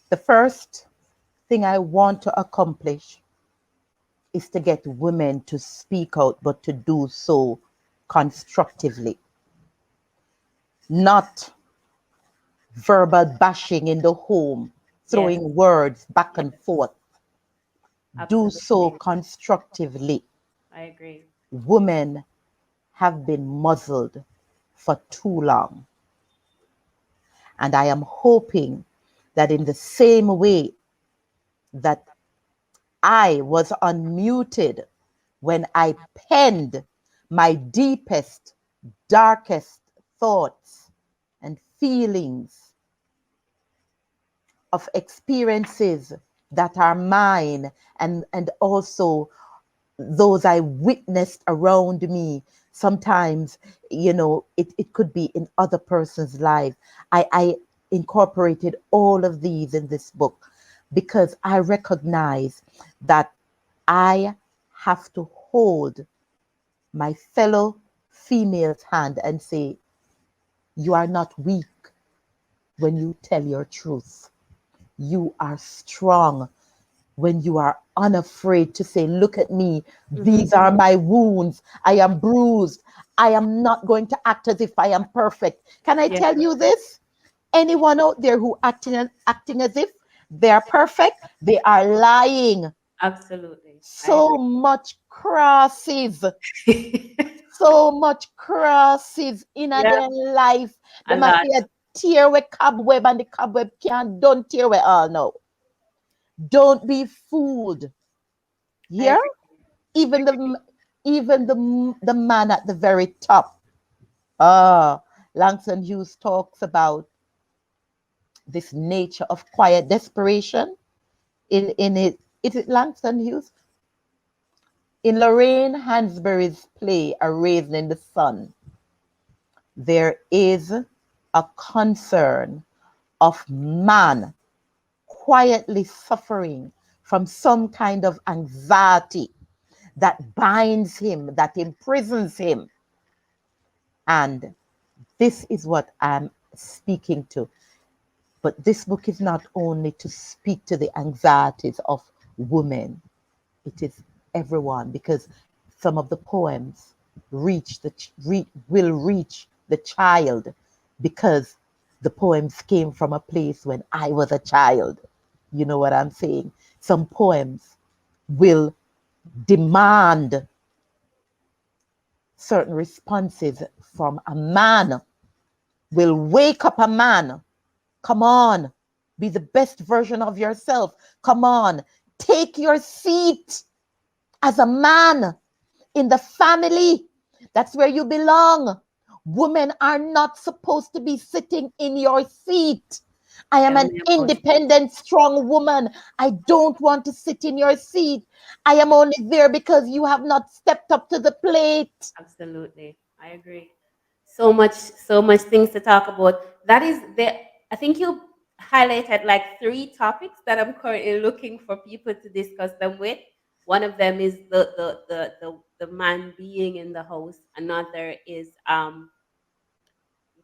The first thing I want to accomplish is to get women to speak out, but to do so constructively, not verbal bashing in the home, Yes, throwing words back yes, and forth. Do so absolutely. constructively. I agree. Women have been muzzled for too long. And I am hoping that in the same way that I was unmuted when I penned my deepest, darkest thoughts and feelings of experiences that are mine, and also those I witnessed around me. Sometimes, it could be in other person's life. I incorporated all of these in this book because I recognize that I have to hold my fellow female's hand and say, you are not weak when you tell your truth. You are strong when you are unafraid to say, look at me, Hmm. these are my wounds, I am bruised, I am not going to act as if I am perfect. Can I Yes, tell you this? Anyone out there who acting as if they are perfect, they are lying. absolutely. I So much crosses, so much crosses in a yeah, their life. a There must lot. be a tear with cobweb, and the cobweb can't don't tear with all now. Don't be fooled. I Here, agree. even the man at the very top. Ah, Langston Hughes talks about this nature of quiet desperation in it. Is it Langston Hughes? In Lorraine Hansberry's play A Raisin in the Sun, there is a concern of man quietly suffering from some kind of anxiety that binds him, that imprisons him. And this is what I'm speaking to. But this book is not only to speak to the anxieties of women, it is everyone, because some of the poems will reach the child, because the poems came from a place when I was a child. You know what I'm saying? Some poems will demand certain responses from a man, will wake up a man. Come on, be the best version of yourself. Come on, take your seat as a man in the family. That's where you belong. Women are not supposed to be sitting in your seat. I am Tell an me about it. independent, strong woman. I don't want to sit in your seat. I am only there because you have not stepped up to the plate. Absolutely. I agree. So much things to talk about. That is the. I think you highlighted like three topics that I'm currently looking for people to discuss them with. One of them is the man being in the house. Another is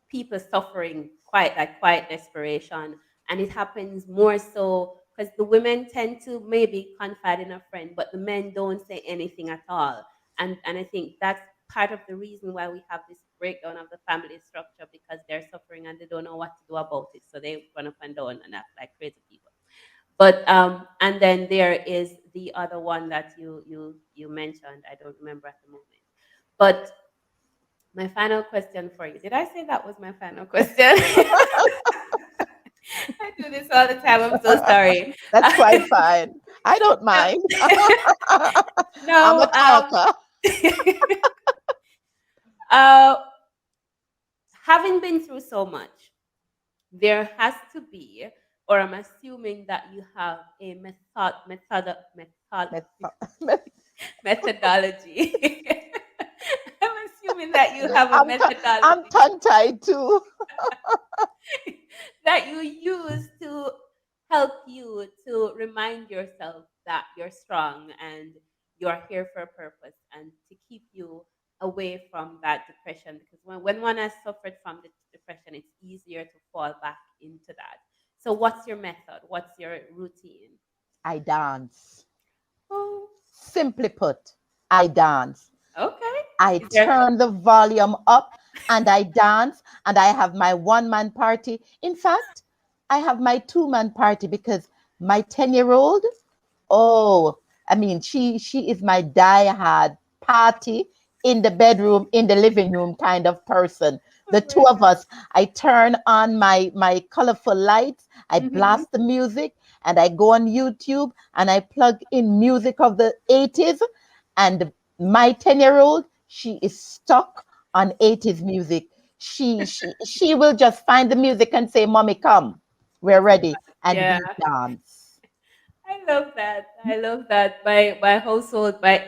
people suffering quite like quiet desperation, and it happens more so because the women tend to maybe confide in a friend, but the men don't say anything at all. And I think that's part of the reason why we have this breakdown of the family structure, because they're suffering and they don't know what to do about it, so they run up and down and act like crazy people. But and then there is the other one that you mentioned. I don't remember at the moment. But my final question for you. Did I say that was my final question? I do this all the time. I'm so sorry. That's quite fine. I don't mind. I'm a no, talker. uh, having been through so much, there has to be, or I'm assuming that you have a methodology. I'm assuming that you have a I'm methodology tongue tied too. that you use to help you to remind yourself that you're strong and you're here for a purpose, and to keep you away from that depression, because when one has suffered from the depression, it's easier to fall back into that. So what's your method? What's your routine? I dance. Oh, Simply put, I dance. okay. I Is there turn the volume up and I dance, and I have my one man party. In fact, I have my two-man party because my 10-year-old, oh, I mean, she is my die-hard party in the bedroom, in the living room kind of person. The oh two my of us, I turn on my colorful lights, I god. blast the music, and I go on YouTube and I plug in music of the 80s. And my 10-year-old, she is stuck on 80s music. She will just find the music and say, "Mommy, come. We're ready." And Yeah. we dance. I love that. I love that. My household, my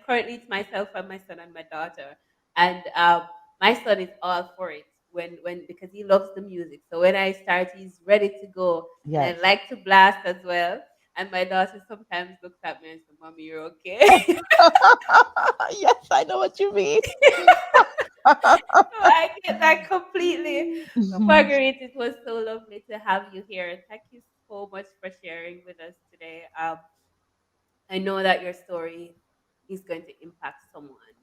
currently it's myself and my son and my daughter, and my son is all for it when because he loves the music. So when I start, he's ready to go, and I Yes. like to blast as well. And my daughter sometimes looks at me and says, "Mommy, you're okay." Yes, I know what you mean. So I get that completely. Marguerite, it was so lovely to have you here. Thank you so much for sharing with us today. I know that your story is going to impact someone.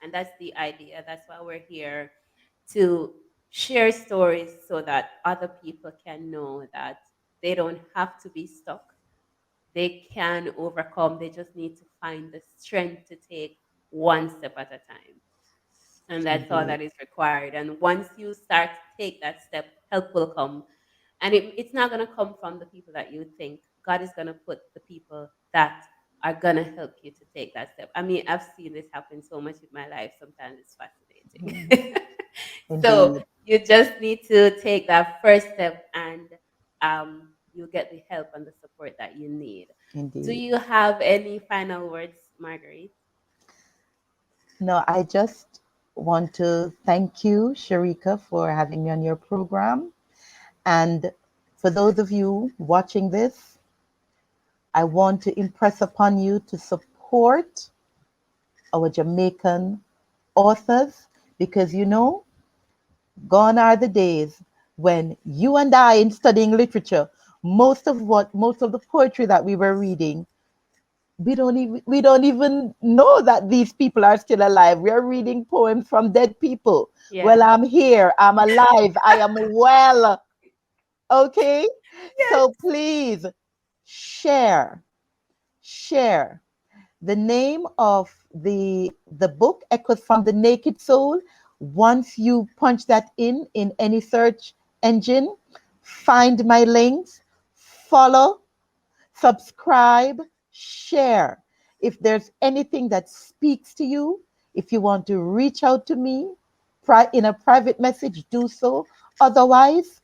And that's the idea. That's why we're here, to share stories so that other people can know that they don't have to be stuck. They can overcome. They just need to find the strength to take one step at a time. And that's all Indeed. that is required. And once you start to take that step, help will come. And it's not going to come from the people that you think. God is going to put the people that are going to help you to take that step. I mean, I've seen this happen so much in my life. Sometimes it's Mhm. fascinating. So Indeed. you just need to take that first step, and you get the help and the support that you need. Do Indeed. you have any final words, Marguerite? No, I just want to thank you, Sharika, for having me on your program. And for those of you watching this, I want to impress upon you to support our Jamaican authors, because gone are the days when you and I, in studying literature, most of the poetry that we were reading, we don't even know that these people are still alive. We are reading poems from dead people. Well, Yeah. I'm here, I'm alive, I am well. Okay? Yes. So please share, share. The name of the book, Echoes from the Naked Soul. Once you punch that in any search engine, find my links, follow, subscribe, share. If there's anything that speaks to you, if you want to reach out to me in a private message, do so. Otherwise,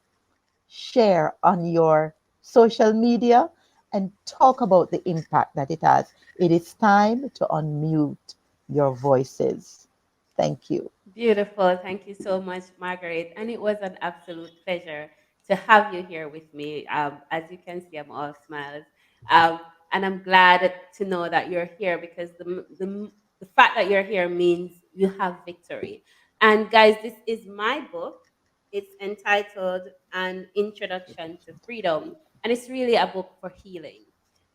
share on your social media and talk about the impact that it has. It is time to unmute your voices. Thank you. Beautiful. Thank you so much, Margaret. And it was an absolute pleasure to have you here with me. As you can see, I'm all smiles. Um, and I'm glad to know that you're here because the fact that you're here means you have victory. And guys, this is my book. It's entitled An Introduction to Freedom. And it's really a book for healing.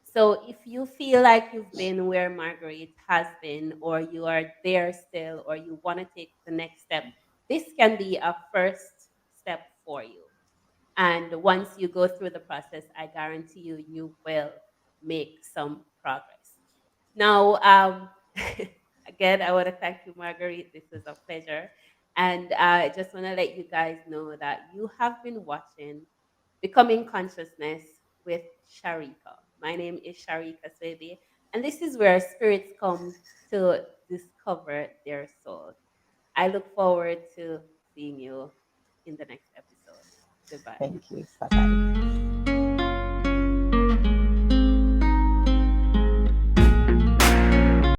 So if you feel like you've been where Marguerite has been, or you are there still, or you want to take the next step, this can be a first step for you. And once you go through the process, I guarantee you, you will make some progress. Now, again, I want to thank you, Marguerite. This was a pleasure. And I just want to let you guys know that you have been watching Becoming Consciousness with Sharika. My name is Sharika Swebi, and this is where spirits come to discover their soul. I look forward to seeing you in the next episode. Goodbye. Thank you. Bye bye.